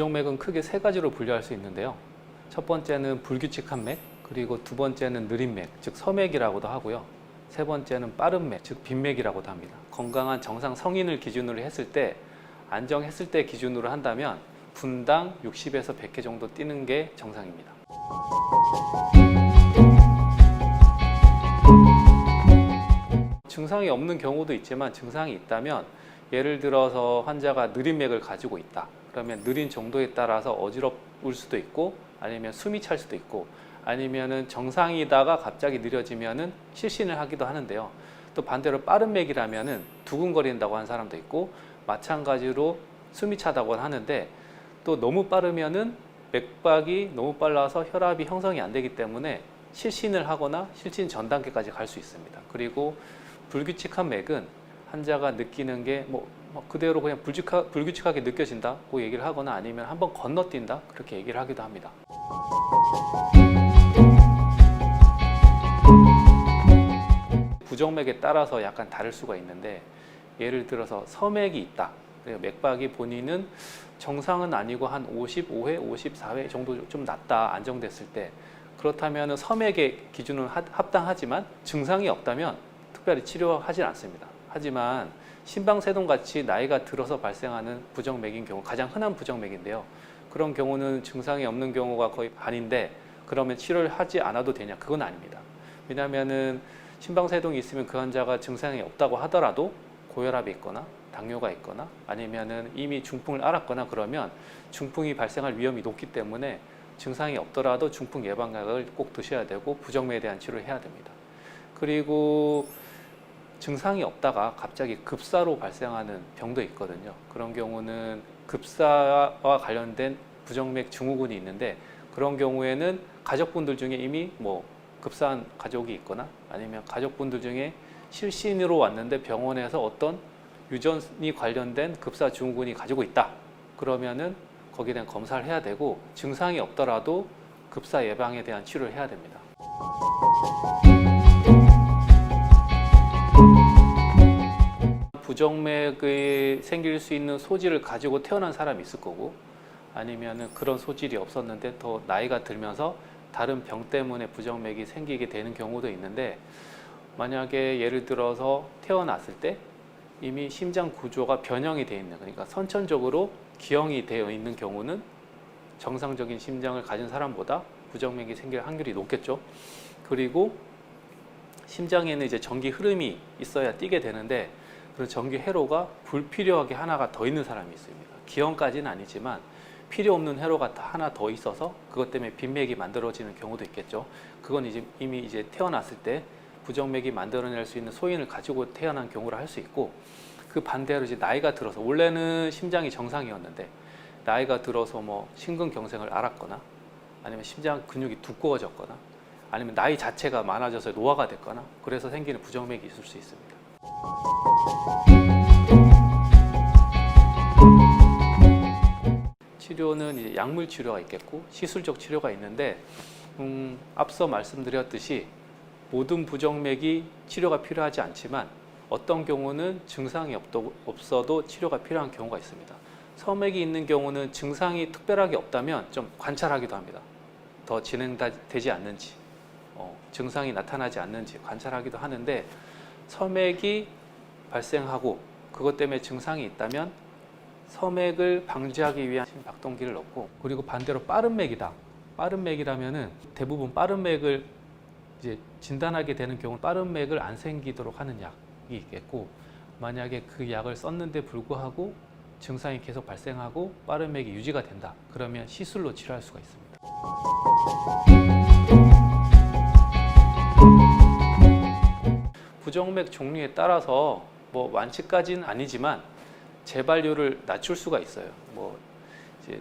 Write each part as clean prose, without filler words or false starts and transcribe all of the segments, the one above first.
부정맥은 크게 세 가지로 분류할 수 있는데요. 첫 번째는 불규칙한 맥, 그리고 두 번째는 느린 맥, 즉 서맥이라고도 하고요. 세 번째는 빠른 맥, 즉 빈맥이라고도 합니다. 건강한 정상 성인을 기준으로 했을 때, 안정했을 때 기준으로 한다면 분당 60에서 100회 정도 뛰는 게 정상입니다. 증상이 없는 경우도 있지만 증상이 있다면, 예를 들어서 환자가 느린 맥을 가지고 있다. 그러면 느린 정도에 따라서 어지러울 수도 있고, 아니면 숨이 찰 수도 있고, 아니면은 정상이다가 갑자기 느려지면은 실신을 하기도 하는데요. 또 반대로 빠른 맥이라면은 두근거린다고 하는 사람도 있고, 마찬가지로 숨이 차다고 하는데, 또 너무 빠르면은 맥박이 너무 빨라서 혈압이 형성이 안 되기 때문에 실신을 하거나 실신 전 단계까지 갈 수 있습니다. 그리고 불규칙한 맥은 환자가 느끼는 게 그대로 그냥 불규칙하게 느껴진다고 얘기를 하거나, 아니면 한번 건너뛴다 그렇게 얘기를 하기도 합니다. 부정맥에 따라서 약간 다를 수가 있는데, 예를 들어서 서맥이 있다. 맥박이 본인은 정상은 아니고 한 55회, 54회 정도 좀 낮다, 안정됐을 때, 그렇다면 서맥의 기준은 합당하지만 증상이 없다면 특별히 치료하지 않습니다. 하지만 심방세동 같이 나이가 들어서 발생하는 부정맥인 경우, 가장 흔한 부정맥인데요. 그런 경우는 증상이 없는 경우가 거의 반인데, 그러면 치료를 하지 않아도 되냐? 그건 아닙니다. 왜냐하면은 심방세동이 있으면 그 환자가 증상이 없다고 하더라도 고혈압이 있거나 당뇨가 있거나, 아니면은 이미 중풍을 앓았거나 그러면 중풍이 발생할 위험이 높기 때문에 증상이 없더라도 중풍 예방약을 꼭 드셔야 되고, 부정맥에 대한 치료를 해야 됩니다. 그리고 증상이 없다가 갑자기 급사로 발생하는 병도 있거든요. 그런 경우는 급사와 관련된 부정맥 증후군이 있는데, 그런 경우에는 가족분들 중에 이미 급사한 가족이 있거나, 아니면 가족분들 중에 실신으로 왔는데 병원에서 어떤 유전이 관련된 급사 증후군이 가지고 있다. 그러면은 거기에 대한 검사를 해야 되고, 증상이 없더라도 급사 예방에 대한 치료를 해야 됩니다. 부정맥이 생길 수 있는 소질을 가지고 태어난 사람이 있을 거고, 아니면은 그런 소질이 없었는데 더 나이가 들면서 다른 병 때문에 부정맥이 생기게 되는 경우도 있는데, 만약에 예를 들어서 태어났을 때 이미 심장 구조가 변형이 되어 있는, 그러니까 선천적으로 기형이 되어 있는 경우는 정상적인 심장을 가진 사람보다 부정맥이 생길 확률이 높겠죠. 그리고 심장에는 이제 전기 흐름이 있어야 뛰게 되는데, 그런 전기 회로가 불필요하게 하나가 더 있는 사람이 있습니다. 기형까지는 아니지만 필요 없는 회로가 하나 더 있어서 그것 때문에 빈맥이 만들어지는 경우도 있겠죠. 그건 이미 태어났을 때 부정맥이 만들어낼 수 있는 소인을 가지고 태어난 경우를 할 수 있고, 그 반대로 나이가 들어서, 원래는 심장이 정상이었는데 나이가 들어서 심근경색을 앓았거나, 아니면 심장 근육이 두꺼워졌거나, 아니면 나이 자체가 많아져서 노화가 됐거나, 그래서 생기는 부정맥이 있을 수 있습니다. 치료는 이제 약물 치료가 있겠고 시술적 치료가 있는데, 앞서 말씀드렸듯이 모든 부정맥이 치료가 필요하지 않지만 어떤 경우는 증상이 없어도 치료가 필요한 경우가 있습니다. 서맥이 있는 경우는 증상이 특별하게 없다면 좀 관찰하기도 합니다. 더 진행되지 않는지, 증상이 나타나지 않는지 관찰하기도 하는데, 서맥이 발생하고 그것 때문에 증상이 있다면 서맥을 방지하기 위한 심박동기를 넣고, 그리고 반대로 빠른 맥이다. 빠른 맥이라면은 대부분 빠른 맥을 진단하게 되는 경우 빠른 맥을 안 생기도록 하는 약이 있겠고, 만약에 그 약을 썼는데 불구하고 증상이 계속 발생하고 빠른 맥이 유지가 된다. 그러면 시술로 치료할 수가 있습니다. 부정맥 종류에 따라서 완치까지는 아니지만 재발률을 낮출 수가 있어요.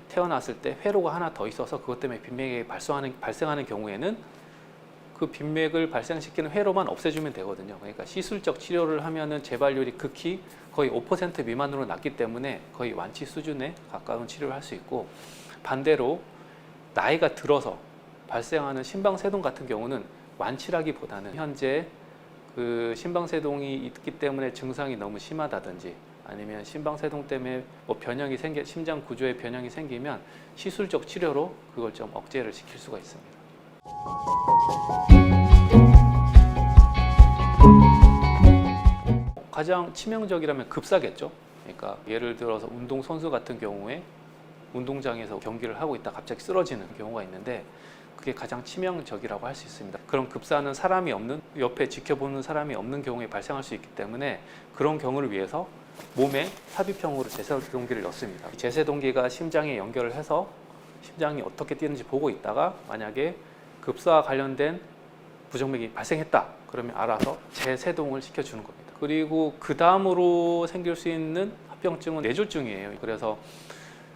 태어났을 때 회로가 하나 더 있어서 그것 때문에 빈맥이 발생하는 경우에는 그 빈맥을 발생시키는 회로만 없애주면 되거든요. 그러니까 시술적 치료를 하면은 재발률이 극히 거의 5% 미만으로 낮기 때문에 거의 완치 수준에 가까운 치료를 할 수 있고, 반대로 나이가 들어서 발생하는 심방세동 같은 경우는 완치라기보다는 현재 그 심방세동이 있기 때문에 증상이 너무 심하다든지, 아니면 심방세동 때문에 뭐 변형이 심장 구조에 변형이 생기면 시술적 치료로 그걸 좀 억제를 시킬 수가 있습니다. 가장 치명적이라면 급사겠죠. 그러니까 예를 들어서 운동선수 같은 경우에 운동장에서 경기를 하고 있다 갑자기 쓰러지는 경우가 있는데 그게 가장 치명적이라고 할 수 있습니다. 그런 급사는 사람이 없는, 옆에 지켜보는 사람이 없는 경우에 발생할 수 있기 때문에 그런 경우를 위해서 몸에 삽입형으로 제세동기를 넣습니다. 제세동기가 심장에 연결을 해서 심장이 어떻게 뛰는지 보고 있다가 만약에 급사와 관련된 부정맥이 발생했다 그러면 알아서 재세동을 시켜주는 겁니다. 그리고 그 다음으로 생길 수 있는 합병증은 뇌졸중이에요. 그래서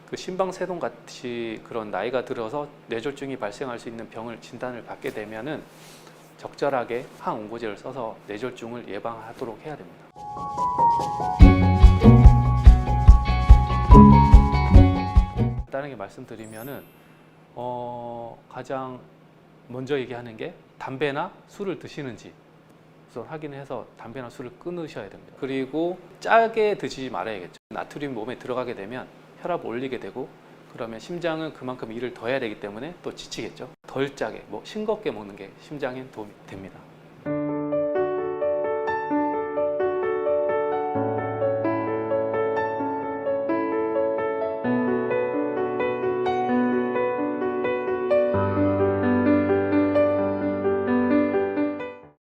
그 심방세동 같이 그런 나이가 들어서 뇌졸중이 발생할 수 있는 병을 진단을 받게 되면은 적절하게 항응고제를 써서 뇌졸중을 예방하도록 해야 됩니다. 간단하게 말씀드리면은 가장 먼저 얘기하는 게 담배나 술을 드시는지 우선 확인해서 담배나 술을 끊으셔야 됩니다. 그리고 짜게 드시지 말아야겠죠. 나트륨 몸에 들어가게 되면 혈압 올리게 되고 그러면 심장은 그만큼 일을 더 해야 되기 때문에 또 지치겠죠. 덜 짜게 뭐 싱겁게 먹는 게 심장에 도움이 됩니다.